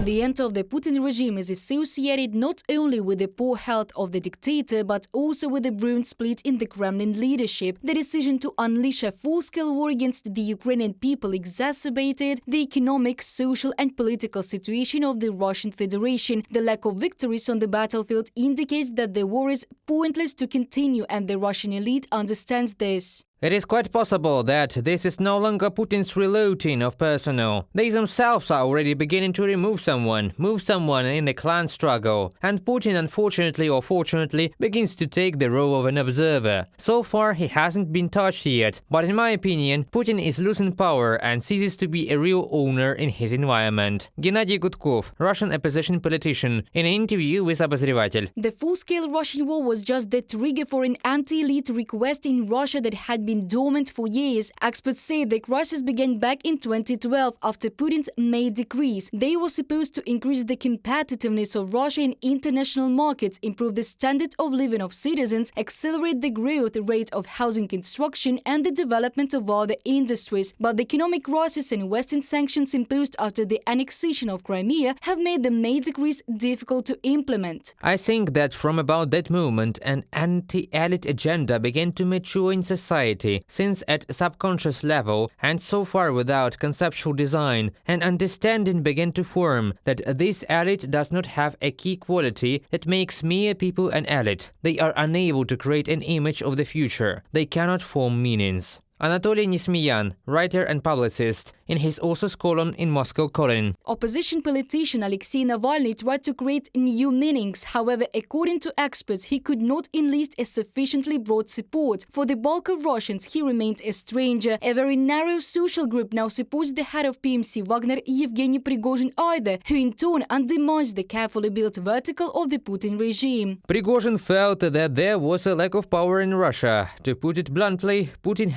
The end of the Putin regime is associated not only with the poor health of the dictator, but also with the brewing split in the Kremlin leadership. The decision to unleash a full-scale war against the Ukrainian people exacerbated the economic, social and political situation of the Russian Federation. The lack of victories on the battlefield indicates that the war is pointless to continue, and the Russian elite understands this. It is quite possible that this is no longer Putin's reloading of personnel. They themselves are already beginning to move someone in the clan struggle, and Putin, unfortunately or fortunately, begins to take the role of an observer. So far, he hasn't been touched yet, but in my opinion, Putin is losing power and ceases to be a real owner in his environment. Gennady Gudkov, Russian opposition politician, in an interview with Обозреватель. The full-scale Russian war was just the trigger for an anti-elite request in Russia that had been dormant for years. Experts say the crisis began back in 2012 after Putin's May decrees. They were supposed to increase the competitiveness of Russia in international markets, improve the standard of living of citizens, accelerate the growth rate of housing construction and the development of other industries. But the economic crisis and Western sanctions imposed after the annexation of Crimea have made the May decrees difficult to implement. I think that from about that moment, an anti-elite agenda began to mature in society, since at subconscious level, and so far without conceptual design, an understanding began to form that this elite does not have a key quality that makes mere people an elite. They are unable to create an image of the future. They cannot form meanings. Anatoly Nesmeyan, writer and publicist, in his author's column in Moscow Calling. Opposition politician Alexei Navalny tried to create new meanings. However, according to experts, he could not enlist a sufficiently broad support. For the bulk of Russians, he remained a stranger. A very narrow social group now supports the head of PMC Wagner, Yevgeny Prigozhin either, who in turn undermines the carefully built vertical of the Putin regime. Prigozhin felt that there was a lack of power in Russia. To put it bluntly, Putin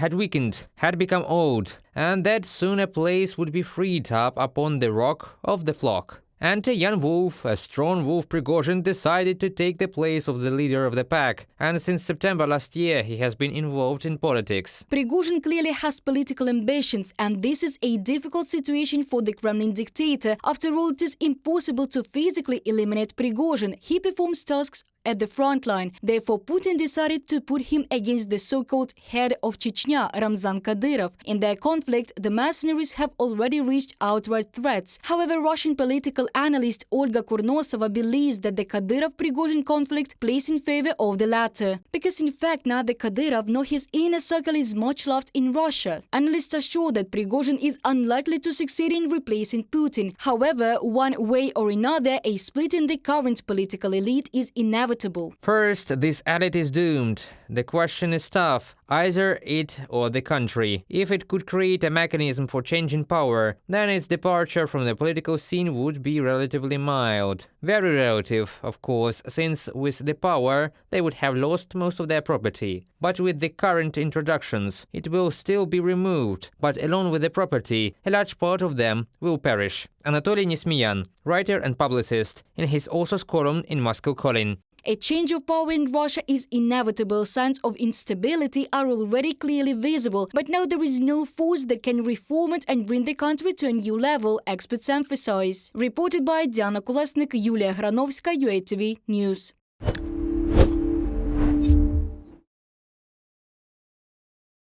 had become old, and that soon a place would be freed up upon the rock of the flock. And a young wolf, a strong wolf Prigozhin, decided to take the place of the leader of the pack, and since September last year he has been involved in politics. Prigozhin clearly has political ambitions, and this is a difficult situation for the Kremlin dictator. After all, it is impossible to physically eliminate Prigozhin. He performs tasks at the front line. Therefore, Putin decided to put him against the so-called head of Chechnya, Ramzan Kadyrov. In their conflict, the mercenaries have already reached outright threats. However, Russian political analyst Olga Kurnosova believes that the Kadyrov-Prigozhin conflict plays in favor of the latter. Because in fact, neither Kadyrov nor his inner circle is much loved in Russia. Analysts are sure that Prigozhin is unlikely to succeed in replacing Putin. However, one way or another, a split in the current political elite is inevitable. First, this elite is doomed. The question is tough, either it or the country. If it could create a mechanism for changing power, then its departure from the political scene would be relatively mild. Very relative, of course, since with the power they would have lost most of their property. But with the current introductions, it will still be removed, but along with the property, a large part of them will perish. Anatoly Nesmeyan, writer and publicist, in his author's column in Moscow Calling. A change of power in Russia is inevitable. Signs of instability are already clearly visible, but now there is no force that can reform it and bring the country to a new level, experts emphasize. Reported by Diana Kolesnik, Yulia Granovska, UATV News.